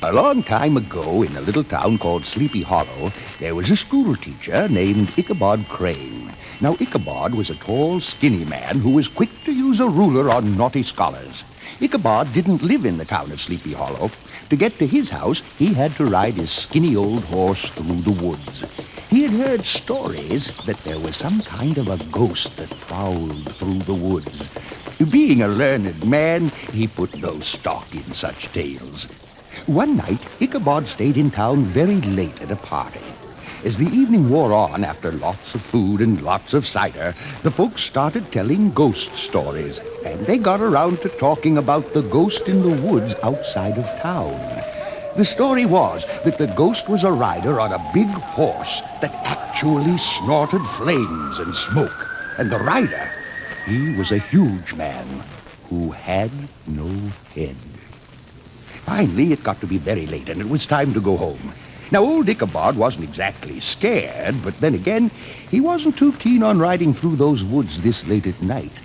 A long time ago, in a little town called Sleepy Hollow, there was a school teacher named Ichabod Crane. Now, Ichabod was a tall, skinny man who was quick to use a ruler on naughty scholars. Ichabod didn't live in the town of Sleepy Hollow. To get to his house, he had to ride his skinny old horse through the woods. He had heard stories that there was some kind of a ghost that prowled through the woods. Being a learned man, he put no stock in such tales. One night, Ichabod stayed in town very late at a party. As the evening wore on, after lots of food and lots of cider, the folks started telling ghost stories, and they got around to talking about the ghost in the woods outside of town. The story was that the ghost was a rider on a big horse that actually snorted flames and smoke, and the rider, he was a huge man who had no head. Finally, it got to be very late, and it was time to go home. Now, old Ichabod wasn't exactly scared, but then again, he wasn't too keen on riding through those woods this late at night.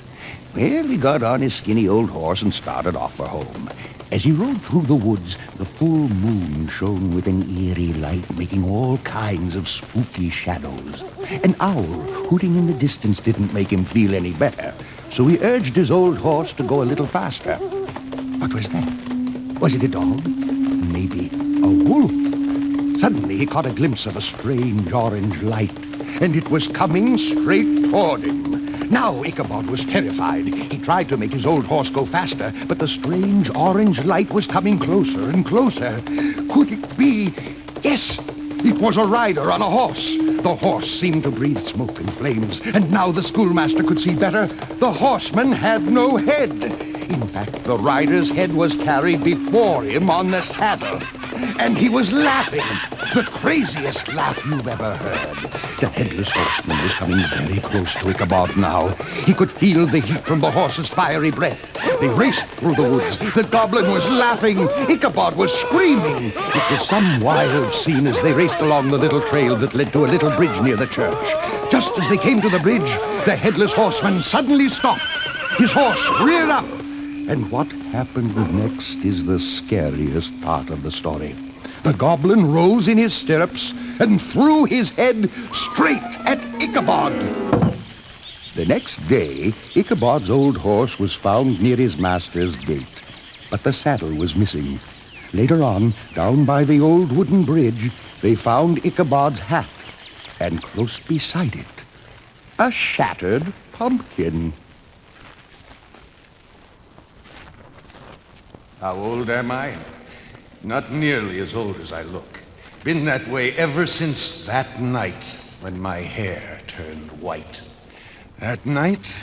Well, he got on his skinny old horse and started off for home. As he rode through the woods, the full moon shone with an eerie light, making all kinds of spooky shadows. An owl hooting in the distance didn't make him feel any better, so he urged his old horse to go a little faster. What was that? Was it a dog? Maybe a wolf? Suddenly he caught a glimpse of a strange orange light, and it was coming straight toward him. Now Ichabod was terrified. He tried to make his old horse go faster, but the strange orange light was coming closer and closer. Could it be? Yes, it was a rider on a horse. The horse seemed to breathe smoke and flames, and now the schoolmaster could see better. The horseman had no head. In fact, the rider's head was carried before him on the saddle. And he was laughing, the craziest laugh you've ever heard. The headless horseman was coming very close to Ichabod now. He could feel the heat from the horse's fiery breath. They raced through the woods. The goblin was laughing. Ichabod was screaming. It was some wild scene as they raced along the little trail that led to a little bridge near the church. Just as they came to the bridge, the headless horseman suddenly stopped. His horse reared up. And what happened next is the scariest part of the story. The goblin rose in his stirrups and threw his head straight at Ichabod. The next day, Ichabod's old horse was found near his master's gate, but the saddle was missing. Later on, down by the old wooden bridge, they found Ichabod's hat, and close beside it, a shattered pumpkin. How old am I? Not nearly as old as I look. Been that way ever since that night when my hair turned white. That night,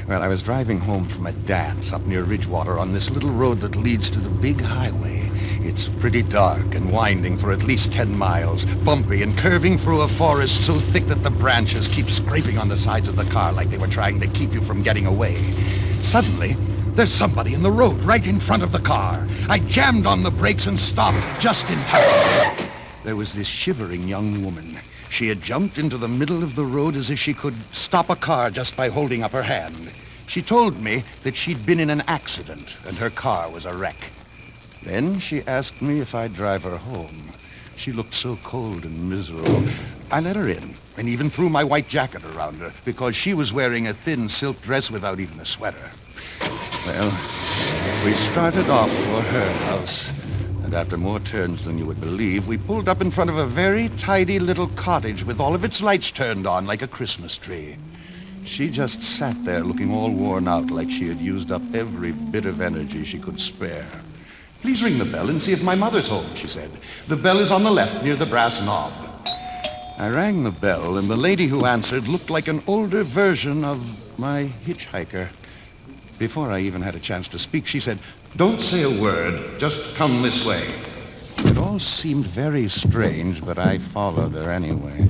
well, I was driving home from a dance up near Ridgewater on this little road that leads to the big highway. It's pretty dark and winding for at least 10 miles, bumpy and curving through a forest so thick that the branches keep scraping on the sides of the car like they were trying to keep you from getting away. Suddenly, there's somebody in the road right in front of the car. I jammed on the brakes and stopped just in time. There was this shivering young woman. She had jumped into the middle of the road as if she could stop a car just by holding up her hand. She told me that she'd been in an accident and her car was a wreck. Then she asked me if I'd drive her home. She looked so cold and miserable. I let her in and even threw my white jacket around her because she was wearing a thin silk dress without even a sweater. Well, we started off for her house, and after more turns than you would believe, we pulled up in front of a very tidy little cottage with all of its lights turned on like a Christmas tree. She just sat there looking all worn out like she had used up every bit of energy she could spare. "Please ring the bell and see if my mother's home," she said. "The bell is on the left near the brass knob." I rang the bell, and the lady who answered looked like an older version of my hitchhiker. Before I even had a chance to speak, she said, "Don't say a word, just come this way." It all seemed very strange, but I followed her anyway.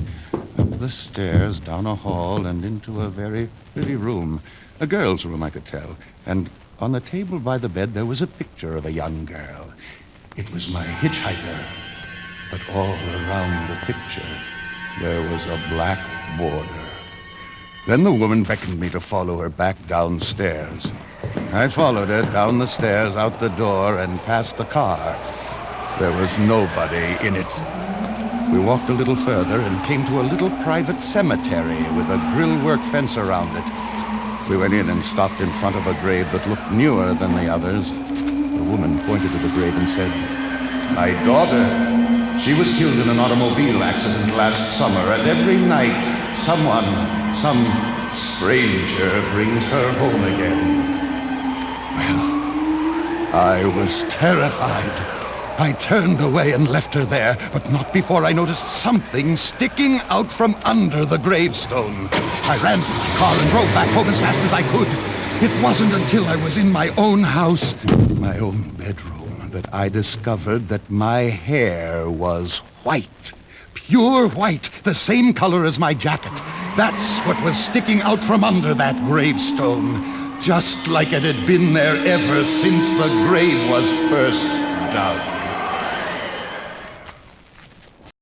Up the stairs, down a hall, and into a very pretty room. A girl's room, I could tell. And on the table by the bed, there was a picture of a young girl. It was my hitchhiker. But all around the picture, there was a black border. Then the woman beckoned me to follow her back downstairs. I followed her down the stairs, out the door, and past the car. There was nobody in it. We walked a little further and came to a little private cemetery with a grillwork fence around it. We went in and stopped in front of a grave that looked newer than the others. The woman pointed to the grave and said, "My daughter. She was killed in an automobile accident last summer, and every night some stranger brings her home again." Well, I was terrified. I turned away and left her there, but not before I noticed something sticking out from under the gravestone. I ran to my car and drove back home as fast as I could. It wasn't until I was in my own house, my own bedroom, that I discovered that my hair was white. Pure white, the same color as my jacket. That's what was sticking out from under that gravestone, just like it had been there ever since the grave was first dug.